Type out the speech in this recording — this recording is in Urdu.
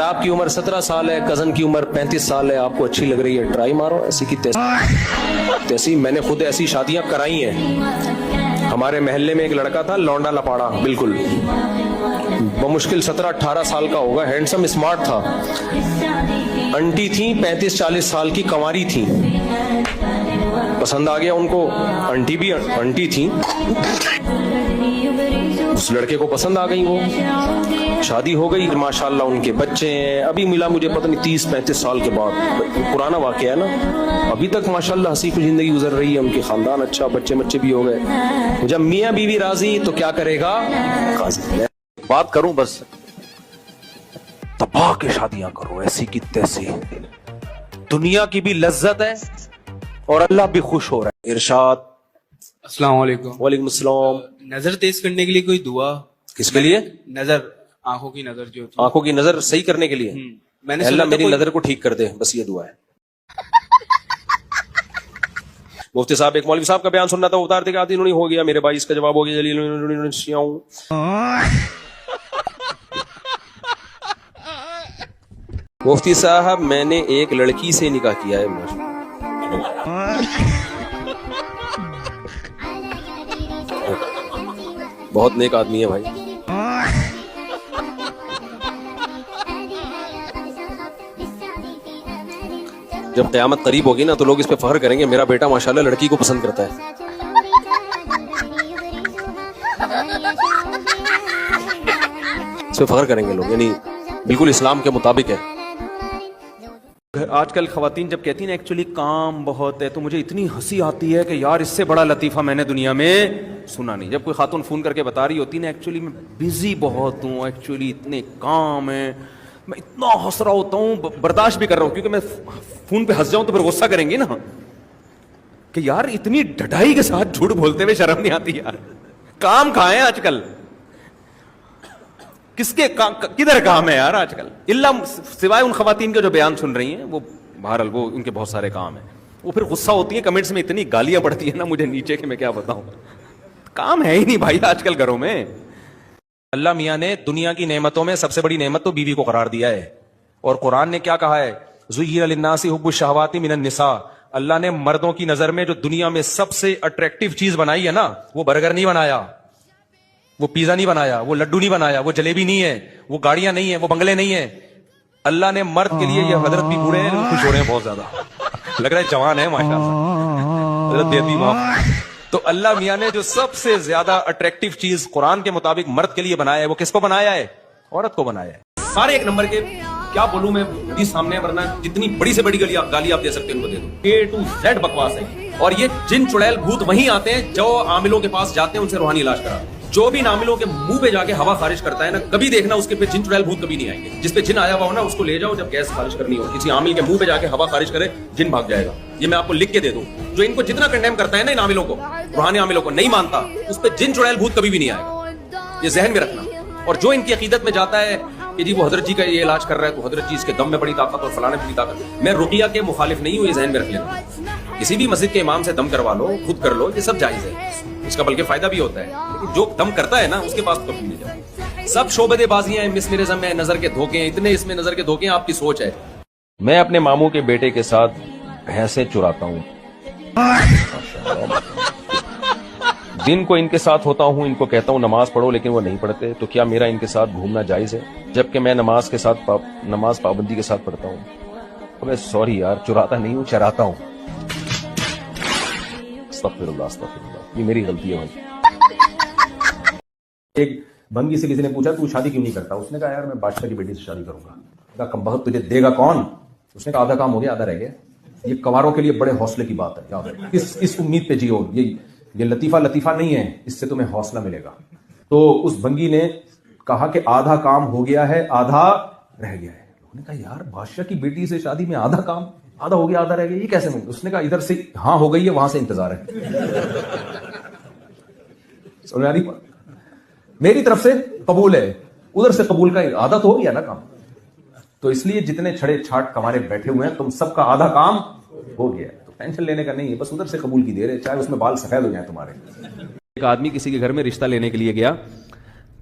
آپ کی عمر 17 سال ہے, کزن کی عمر 35 سال ہے, آپ کو اچھی لگ رہی ہے, ٹرائی مارو. ایسی کی تیسی میں نے خود ایسی شادیاں کرائی ہیں. ہمارے محلے میں ایک لڑکا تھا, لونڈا لپاڑا بالکل, بمشکل 17-18 سال کا ہوگا, ہینڈسم اسمارٹ تھا. انٹی تھیں 35-40 سال کی, کنواری تھیں, پسند آ گیا ان کو. انٹی بھی انٹی تھیں, اس لڑکے کو پسند آ گئی, وہ شادی ہو گئی, ماشاءاللہ ان کے بچے ہیں. ابھی ملا مجھے پتہ نہیں 30-35 سال کے بعد, پرانا واقعہ ہے نا. ابھی تک ماشاءاللہ ہنسی خوش زندگی گزر رہی ہے, ان کے خاندان اچھا, بچے بھی ہو گئے. جب میاں بیوی راضی تو کیا کرے گا قاضی. بات کروں بس, تباہ کے شادیاں کرو ایسی کی تیسی, دنیا کی بھی لذت ہے اور اللہ بھی خوش ہو رہا ہے. ارشاد. السلام علیکم. وعلیکم السلام. نظر تیز کرنے کے لیے کوئی دعا؟ کس کے لیے؟ نظر, آنکھوں کی نظر جو ہوتی ہے. آنکھوں کی نظر صحیح کرنے کے لیے میں نے اللہ میری نظر کو ٹھیک کر دے, بس یہ دعا ہے. مفتی صاحب, ایک مولوی صاحب کا بیان سننا تھا, اتار دے کہ آدھی انہوں ہو گیا. میرے بھائی اس کا جواب ہو گیا جلیل. مفتی صاحب, میں نے ایک لڑکی سے نکاح کیا ہے. بہت نیک آدمی ہے بھائی. جب قیامت قریب ہوگی نا تو لوگ اس پہ فخر کریں گے, میرا بیٹا ماشاءاللہ لڑکی کو پسند کرتا ہے. اس پہ فخر کریں گے لوگ, یعنی بالکل اسلام کے مطابق ہے. آج کل خواتین جب کہتی ہیں نا ایکچولی کام بہت ہے, تو مجھے اتنی ہنسی آتی ہے کہ یار اس سے بڑا لطیفہ میں نے دنیا میں سنا نہیں. جب کوئی خاتون فون کر کے بتا رہی ہوتی نا ایکچولی میں بزی بہت ہوں, ایکچولی اتنے کام ہیں, میں اتنا ہنس رہا ہوتا ہوں, برداشت بھی کر رہا ہوں, کیونکہ میں فون پہ ہنس جاؤں تو پھر غصہ کریں گے نا کہ یار اتنی ڈھڈائی کے ساتھ جھوٹ بولتے ہوئے شرم نہیں آتی یار. کام کہاں ہے آج کل, کس کے کدھر کام ہے یار آج کل, اللہ سوائے ان خواتین کے جو بیان سن رہی ہیں, وہ بہرحال وہ ان کے بہت سارے کام ہیں. وہ پھر غصہ ہوتی ہیں کمنٹس میں, اتنی گالیاں پڑتی ہیں نا مجھے نیچے کہ میں کیا بتاؤں. کام ہے ہی نہیں بھائی آج کل گھروں میں. اللہ میاں نے دنیا کی نعمتوں میں سب سے بڑی نعمت تو بیوی کو قرار دیا ہے, اور قرآن نے کیا کہا ہے, زُيِّنَ لِلنَّاسِ حُبُّ الشَّهَوَاتِ مِنَ النِّسَاءِ. اللہ نے مردوں کی نظر میں جو دنیا میں سب سے اٹریکٹیو چیز بنائی ہے نا, وہ برگر نہیں بنایا, وہ پیزا نہیں بنایا, وہ لڈو نہیں بنایا, وہ جلیبی نہیں ہے, وہ گاڑیاں نہیں ہیں, وہ بنگلے نہیں ہیں. اللہ نے مرد کے لیے, یہ حضرت بھی بوڑھے ہیں, خوش ہو رہے ہیں بہت زیادہ, لگ رہا ہے جوان ہے ماشاءاللہ, حضرت دیتی معاف. تو اللہ میاں نے جو سب سے زیادہ اٹریکٹیو چیز قرآن کے مطابق مرد کے لیے بنایا ہے, وہ کس کو بنایا ہے؟ عورت کو بنایا ہے. سارے ایک نمبر کے, کیا بولوں میں حدیث سامنے, ورنہ جتنی بڑی سے بڑی گالی آپ دے سکتے ہیں ان کو دے دو. اے ٹو زیڈ بکواس ہے. اور یہ جن چڑیل بھوت وہیں آتے ہیں جو عاملوں کے پاس جاتے ہیں ان سے روحانی علاج کرا. جو بھی عاملوں کے منہ پہ جا کے ہوا خارج کرتا ہے نا, کبھی دیکھنا اس کے پہ جن چڑیل بھوت کبھی نہیں آئیں گے. جس پہ جن آیا ہوا ہو نا اس کو لے جاؤ, جب گیس خارج کرنی ہو کسی عامل کے منہ پہ جا کے ہوا خارج کرے, جن بھاگ جائے گا. یہ میں آپ کو لکھ کے دے دوں. جو ان کو جتنا کنڈیم کرتا ہے نا ان عاملوں کو, روحانی عاملوں کو, نہیں مانتا, اس پہ جن چڑیل بھوت کبھی بھی نہیں آئے گا. یہ ذہن میں رکھنا. اور جو ان کی عقیدت میں جاتا ہے کہ جی وہ حضرت جی کا یہ علاج کر رہا ہے, تو حضرت جی اس کے دم میں بڑی طاقت اور فلانے میں بڑی طاقت. میں رقیہ کے مخالف نہیں ہوں, یہ ذہن میں رکھ لینا. کسی بھی مسجد کے امام سے دم کروا لو, خود کر لو, یہ سب جائز ہے, اس کا بلکہ فائدہ بھی ہوتا ہے. لیکن جو دم کرتا ہے نا اس کے پاس کبھی نہیں جاؤ. سب شعبدے بازیاں ہیں, مسمرزم ہے, نظر کے دھوکے ہیں, اتنے اس میں نظر کے دھوکے ہیں, آپ کی سوچ ہے. میں اپنے ماموں کے بیٹے کے ساتھ بھینسیں چراتا ہوں, دن کو ان کے ساتھ ہوتا ہوں, ان کو کہتا ہوں نماز پڑھو, لیکن وہ نہیں پڑھتے. تو کیا میرا ان کے ساتھ گھومنا جائز ہے, جبکہ میں نماز پابندی کے ساتھ پڑھتا ہوں؟ ابے سوری یار, چراتا نہیں ہوں, چراتا ہوں. استغفر اللہ, یہ میری غلطی ہے بھائی. ایک بنگی سے کسی نے پوچھا تو شادی کیوں نہیں کرتا, اس نے کہا یار میں بادشاہ کی بیٹی سے شادی کروں گا. کہا کم بخت تجھے دے گا کون؟ اس نے کہا آدھا کام ہو گیا, آدھا رہ گیا. یہ کنواروں کے لیے بڑے حوصلے کی بات ہے, یاد رکھو. اس امید پہ جیو, یہ لطیفہ نہیں ہے, اس سے تمہیں حوصلہ ملے گا. تو اس بنگی نے کہا کہ آدھا کام ہو گیا ہے, آدھا رہ گیا ہے. انہوں نے کہا یار بادشاہ کی بیٹی سے شادی میں آدھا کام, آدھا ہو گیا آدھا رہ گیا, یہ کیسے مل؟ اس نے کہا ادھر سے ہاں ہو گئی ہے, وہاں سے انتظار ہے. میری طرف سے قبول ہے, ادھر سے قبول کا آدھا تو ہو گیا نا کام. تو اس لیے جتنے چھڑے چھاٹ کمارے بیٹھے ہوئے ہیں, تم سب کا آدھا کام ہو گیا. تو ٹینشن لینے کا نہیں ہے, بس ادھر سے قبول کی دیر ہے, چاہے اس میں بال سفید ہو جائیں تمہارے. ایک آدمی کسی کے گھر میں رشتہ لینے کے لیے گیا,